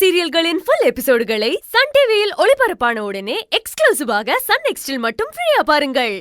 சீரியல்களின் full எபிசோடுகளை Sun டிவியில் ஒளிபரப்பான உடனே எக்ஸ்க்ளூசிவாக சன் நெக்ஸ்டில் மட்டும் ஃப்ரீயா பாருங்கள்.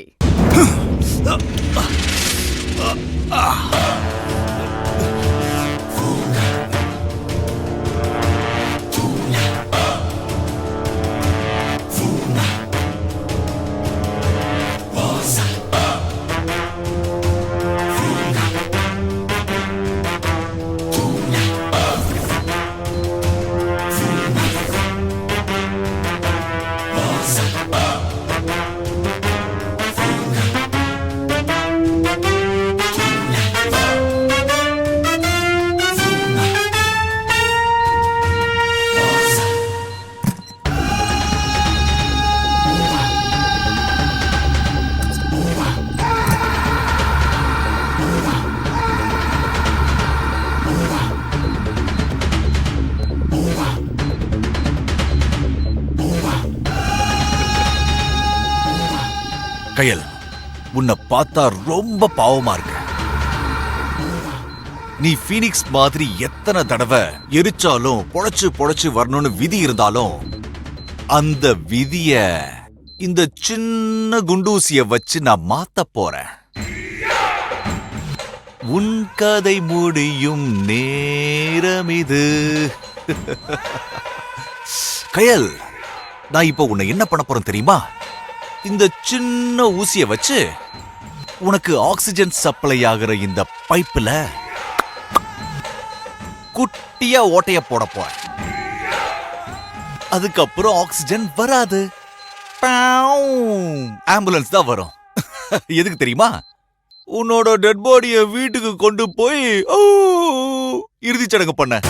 கயல், உன்னை பார்த்தா ரொம்ப பாவமா இருக்கு. நீ பீனிக்ஸ் மாதிரி எத்தனை தடவை எரிச்சாலும் பொழைச்சு வரணும்னு விதி இருந்தாலும் அந்த விதிய இந்த சின்ன குண்டூசிய வச்சு நான் மாத்த போறேன். உன் கதை முடியும் நேரம் இது. கயல், நான் இப்ப உன்னை என்ன பண்ண போறேன் தெரியுமா? இந்த சின்ன ஊசிய வச்சு உனக்கு ஆக்சிஜன் சப்ளை ஆகிற இந்த பைப்புல குட்டியா ஓட்டைய போட போறேன். அதுக்கப்புறம் ஆக்சிஜன் வராது, ஆம்புலன்ஸ் தான் வரும். எதுக்கு தெரியுமா? உன்னோட டெட் பாடிய வீட்டுக்கு கொண்டு போய் இறுதிச் சடங்கு பண்ண.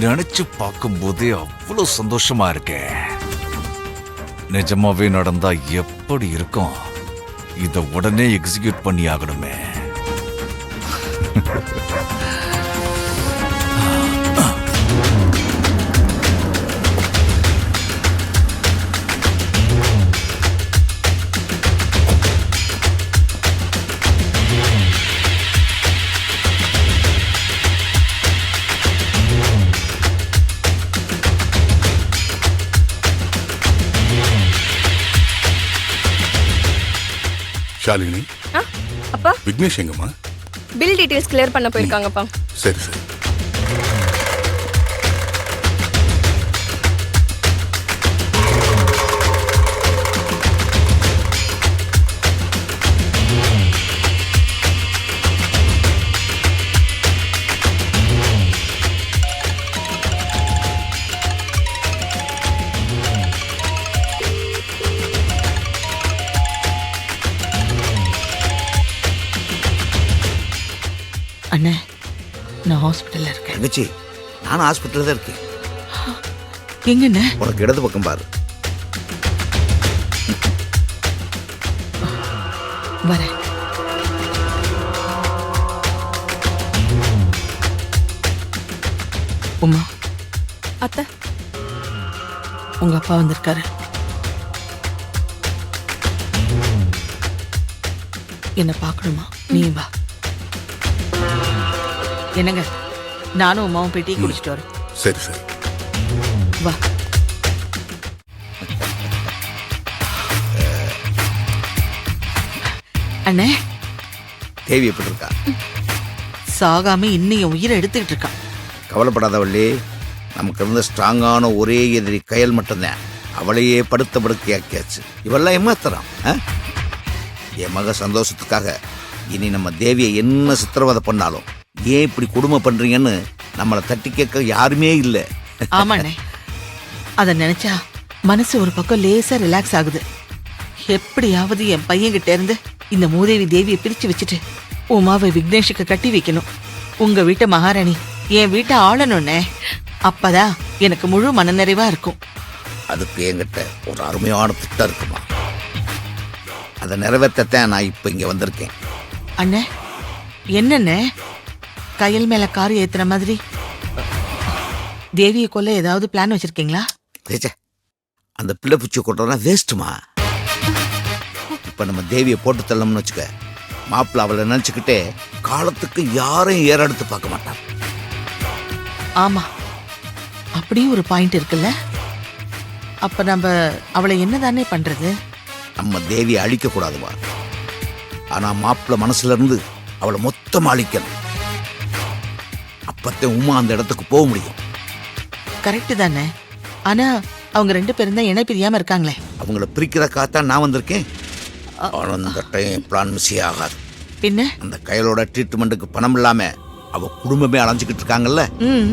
நினைச்சு பார்க்கும் போதே அவ்வளவு சந்தோஷமா இருக்கே. நிஜமாவே நடந்தா எப்படி இருக்கும்? இத உடனே எக்ஸிக்யூட் பண்ணி ஆகணுமே. ஷாலினி, அப்பா விக்னேஷ் எங்கம்மா? பில் டீடைல்ஸ் கிளியர் பண்ண போயிருக்காங்கப்பா. சரி சரி. அண்ணே, நான் ஹாஸ்பிட்டல்ல இருக்கேன். தங்கச்சி, நான் ஹாஸ்பிட்டல்ல தான் இருக்கேன். எங்கண்ணே? உனக்கு இடது பக்கம் பாரு. வரேன். உமா, அத்தை, உங்க அப்பா வந்திருக்காரு. என்ன பார்க்கணுமா? நீ வா. என்னங்க, நானும் உமாவும் போய் டீ குடிச்சிட்டு வரேன். சரி சரி. வா. அண்ணே, தேவி எப்படி இருக்கா? சாகாம இன்னும் என் உயிரை எடுத்துக்கிட்டு இருக்கான். கவலைப்படாத வள்ளி, நமக்கு இருந்த ஸ்ட்ராங்கான ஒரே எதிரி கயல் மட்டும்தான். அவளையே படுத்த படுக்கையாக்கியாச்சு. இவெல்லாம் ஏமாத்துறான். என் மக சந்தோஷத்துக்காக இனி நம்ம தேவியை என்ன சித்திரவதை பண்ணாலும் ஏன் இப்படி கொடுமை பண்றீங்கன்னு நம்மளை தட்டி கேட்க யாருமே இல்லை. ஆமாண்ணே, அத நினைச்சா மனசு ஒரு பக்கம் லேசா ரிலாக்ஸ் ஆகுது. எப்படியாவது என் பையன்கிட்ட இருந்து இந்த மூதேவி தேவியை பிரிச்சு வச்சுட்டு உமாவை விக்னேஷுக்கு கட்டி வைக்கணும். உங்க வீட்டு மகாராணி என் வீட்டை ஆளணும்னே. அப்பதான் எனக்கு முழு மனநிறைவா இருக்கும். அதுக்கு என்கிட்ட ஒரு அருமையான திட்டம் இருக்குமா. அதை நிறைவேற்றத்தான் நான் இப்போ இங்கே வந்திருக்கேன். அண்ணே, என்னண்ணே கயல் மேல கார் ஏத்துற மாதிரி தேவியை கொல்ல ஏதாவது பிளான் வச்சிருக்கீங்களா? தேச்சே, அந்த பிள்ளை பூச்சி கொட்டுறதுனா வேஸ்ட்டுமா. இப்போ நம்ம தேவியை போட்டு தள்ளோம்னு வச்சுக்க, மாப்பிள்ள அவளை நினச்சிக்கிட்டே காலத்துக்கு யாரையும் ஏறெடுத்து பார்க்க மாட்டான். ஆமா, அப்படியும் ஒரு பாயிண்ட் இருக்குல்ல. அப்ப நம்ம அவளை என்னதானே பண்றது? நம்ம தேவியை அழிக்கக்கூடாதுமா. ஆனால் மாப்பிள்ள மனசுல இருந்து அவளை மொத்தமாக அழிக்கணும். அப்பத்தே உமா அந்த இடத்துக்கு போக முடியும். கரெக்ட் தானே. ஆனா அவங்க 2 பேரும் தான் இணை பிரியாம இருக்காங்களே. அவங்கள பிரிக்கிறக்காகத்தான் நான் வந்திருக்கேன். ஆனால் அந்த டைம் பிளான் மிஸ் ஆகாது. பின்ன அந்த கையலோட ட்ரீட்மெண்ட்டுக்கு பணம் இல்லாம அவ குடும்பமே அலைஞ்சுக்கிட்டு இருக்காங்கல்ல, ம்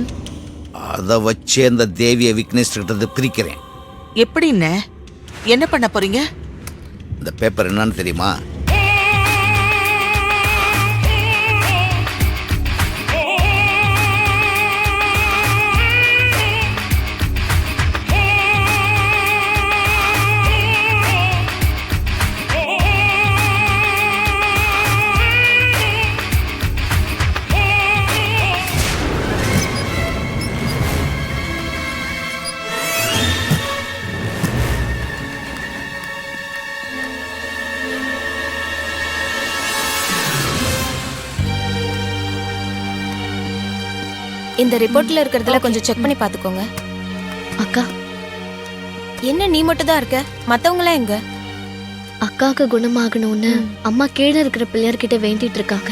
அதை வச்சே அந்த தேவியை விக்னேஷ் கிட்ட பிரிக்கிறேன். எப்படின்னு என்ன பண்ண போறீங்க? இந்த பேப்பர் என்னன்னு தெரியுமா? இந்த ரிப்போர்ட்ல இருக்கிறதுல கொஞ்சம் செக் பண்ணி பாத்துக்கோங்க. அக்கா, என்ன நீ மட்டும் தான் இருக்க? மத்தவங்களாம் எங்க? அக்காவுக்கு குணமாகணும்னு அம்மா கீழே இருக்கிற பிள்ளையார்கிட்ட வேண்டிட்டு இருக்காங்க.